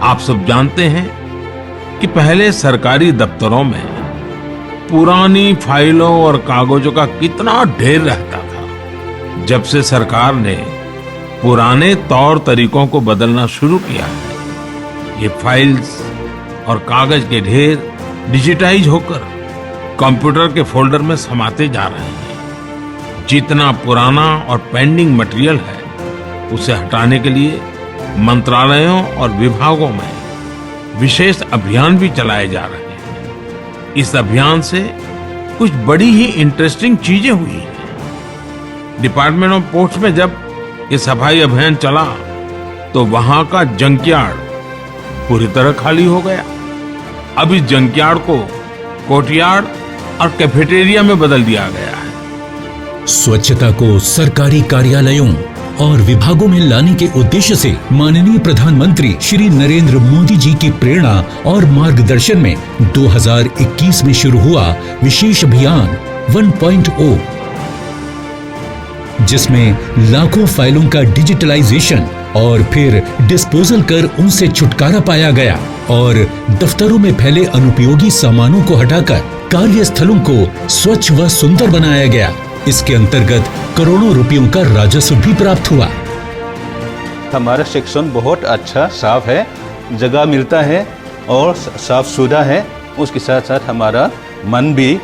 आप सब जानते हैं कि पहले सरकारी दफ्तरों में पुरानी फाइलों और कागजों का कितना ढेर रहता था। जब से सरकार ने पुराने तौर तरीकों को बदलना शुरू किया है, ये फाइल्स और कागज के ढेर डिजिटाइज होकर कंप्यूटर के फोल्डर में समाते जा रहे हैं। जितना पुराना और पेंडिंग मटेरियल है, उसे हटाने के लिए मंत्रालयों और विभागों में विशेष अभियान भी चलाए जा रहे हैं। इस अभियान से कुछ बड़ी ही इंटरेस्टिंग चीजें हुई हैं। डिपार्टमेंट ऑफ पोस्ट में जब ये सफाई अभियान चला तो वहां का जंकयार्ड पूरी तरह खाली हो गया। अब इस जंकयार्ड को कोर्टयार्ड और कैफेटेरिया में बदल दिया गया है। स्वच्छता को सरकारी कार्यालयों और विभागों में लाने के उद्देश्य से माननीय प्रधानमंत्री श्री नरेंद्र मोदी जी की प्रेरणा और मार्गदर्शन में 2021 में शुरू हुआ विशेष अभियान 1.0, जिसमें लाखों फाइलों का डिजिटलाइजेशन और फिर डिस्पोजल कर उनसे छुटकारा पाया गया और दफ्तरों में फैले अनुपयोगी सामानों को हटाकर कार्यस्थलों को स्वच्छ व सुंदर बनाया गया। इसके अंतर्गत करोड़ों रुपयों का राजस्व भी प्राप्त हुआ। हमारा सेक्शन बहुत अच्छा साफ है, जगह मिलता है और साफ सुथरा है। उसके साथ साथ हमारा मन भी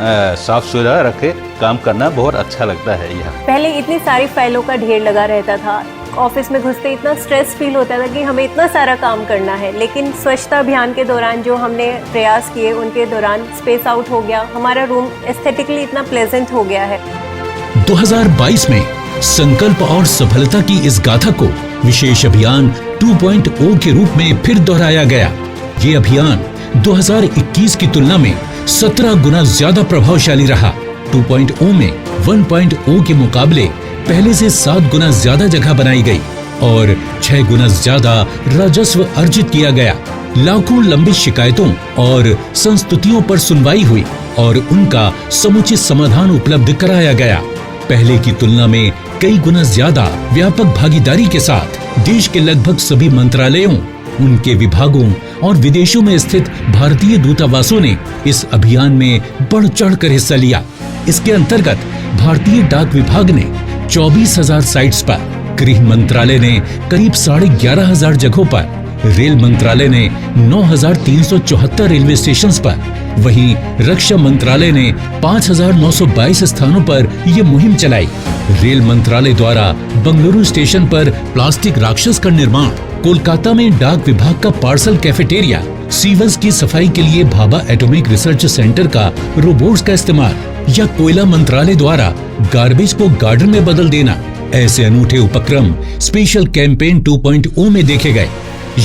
साफ सुथरा रखे, काम करना बहुत अच्छा लगता है। यहाँ पहले इतनी सारी फाइलों का ढेर लगा रहता था, ऑफिस में घुसते इतना स्ट्रेस फील होता था कि हमें इतना सारा काम करना है। लेकिन स्वच्छता अभियान के दौरान जो हमने प्रयास किए, उनके दौरान स्पेस आउट हो गया, हमारा रूम एस्थेटिकली इतना प्लेजेंट हो गया है। 2022 में संकल्प और सफलता की इस गाथा को विशेष अभियान 2.0 के रूप में फिर दोहराया गया। ये अभियान 2021 की तुलना में 17 गुना ज्यादा प्रभावशाली रहा। 2.0 में 1.0 के मुकाबले पहले से 7 गुना ज्यादा जगह बनाई गई और 6 गुना ज्यादा राजस्व अर्जित किया गया। लाखों लंबित शिकायतों और संस्तुतियों पर सुनवाई हुई और उनका समुचित समाधान उपलब्ध कराया गया। पहले की तुलना में कई गुना ज्यादा व्यापक भागीदारी के साथ देश के लगभग सभी मंत्रालयों, उनके विभागों और विदेशों में स्थित भारतीय दूतावासों ने इस अभियान में बढ़ चढ़कर हिस्सा लिया। इसके अंतर्गत भारतीय डाक विभाग ने 24,000 साइट्स पर, गृह मंत्रालय ने करीब 11,500 जगहों पर, रेल मंत्रालय ने 9,374 रेलवे स्टेशंस पर, वहीं रक्षा मंत्रालय ने 5,922 स्थानों पर यह मुहिम चलाई। रेल मंत्रालय द्वारा बंगलुरु स्टेशन पर प्लास्टिक राक्षस का निर्माण, कोलकाता में डाक विभाग का पार्सल कैफेटेरिया, सीवर्स की सफाई के लिए भाभा एटॉमिक रिसर्च सेंटर का रोबोट्स का इस्तेमाल या कोयला मंत्रालय द्वारा गार्बेज को गार्डन में बदल देना, ऐसे अनूठे उपक्रम स्पेशल कैंपेन 2.0 में देखे गए।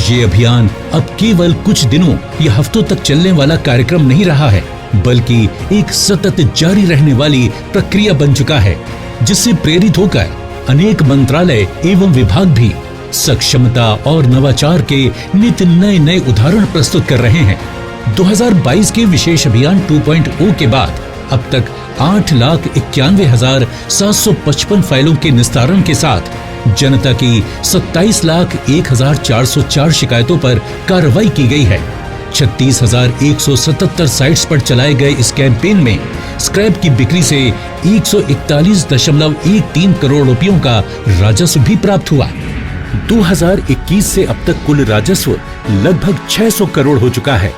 ये अभियान अब केवल कुछ दिनों या हफ्तों तक चलने वाला कार्यक्रम नहीं रहा है, बल्कि एक सतत जारी रहने वाली प्रक्रिया बन चुका है, जिससे प्रेरित होकर अनेक मंत्रालय एवं विभाग भी सक्षमता और नवाचार के नित नए नए उदाहरण प्रस्तुत कर रहे हैं। 2022 के विशेष अभियान 2.0 के बाद अब तक 8,91,755 फाइलों के निस्तारण के साथ जनता की 27,01,404 शिकायतों पर कार्रवाई की गई है। 36,177 साइट्स पर चलाए गए इस कैंपेन में स्क्रैप की बिक्री से 141.13 करोड़ रुपयों का राजस्व भी प्राप्त हुआ। 2021 से अब तक कुल राजस्व लगभग 600 करोड़ हो चुका है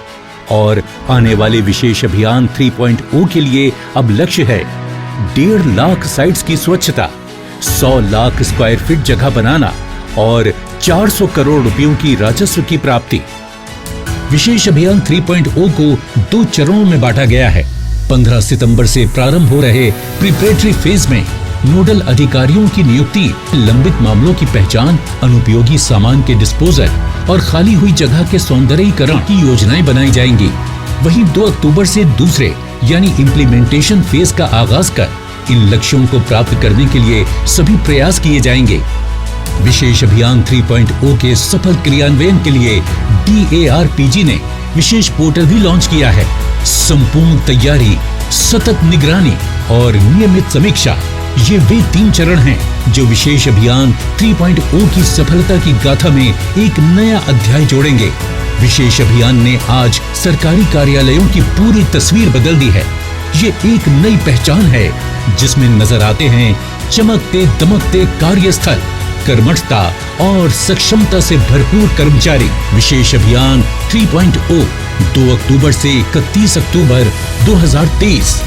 और आने वाले विशेष अभियान 3.0 के लिए अब लक्ष्य है 1.5 लाख साइट्स की स्वच्छता, 100 लाख स्क्वायर फीट जगह बनाना और 400 करोड़ रुपयों की राजस्व की प्राप्ति। विशेष अभियान 3.0 को 2 चरणों में बांटा गया है। 15 सितंबर से प्रारंभ हो रहे प्रिपरेटरी फेज में नोडल अधिकारियों की नियुक्ति, लंबित मामलों की पहचान, अनुपयोगी सामान के डिस्पोजल और खाली हुई जगह के सौंदर्यीकरण की योजनाएं बनाई जाएंगी। वहीं 2 अक्टूबर से दूसरे यानी इम्प्लीमेंटेशन फेज का आगाज कर इन लक्ष्यों को प्राप्त करने के लिए सभी प्रयास किए जाएंगे। विशेष अभियान 3.0 के सफल क्रियान्वयन के लिए DARPG ने विशेष पोर्टल भी लॉन्च किया है। संपूर्ण तैयारी, सतत निगरानी और नियमित समीक्षा, ये वे 3 चरण हैं जो विशेष अभियान 3.0 की सफलता की गाथा में एक नया अध्याय जोड़ेंगे। विशेष अभियान ने आज सरकारी कार्यालयों की पूरी तस्वीर बदल दी है। ये एक नई पहचान है जिसमें नजर आते हैं चमकते दमकते कार्यस्थल, कर्मठता और सक्षमता से भरपूर कर्मचारी। विशेष अभियान 3.0 2 अक्टूबर से 31 अक्टूबर 2023।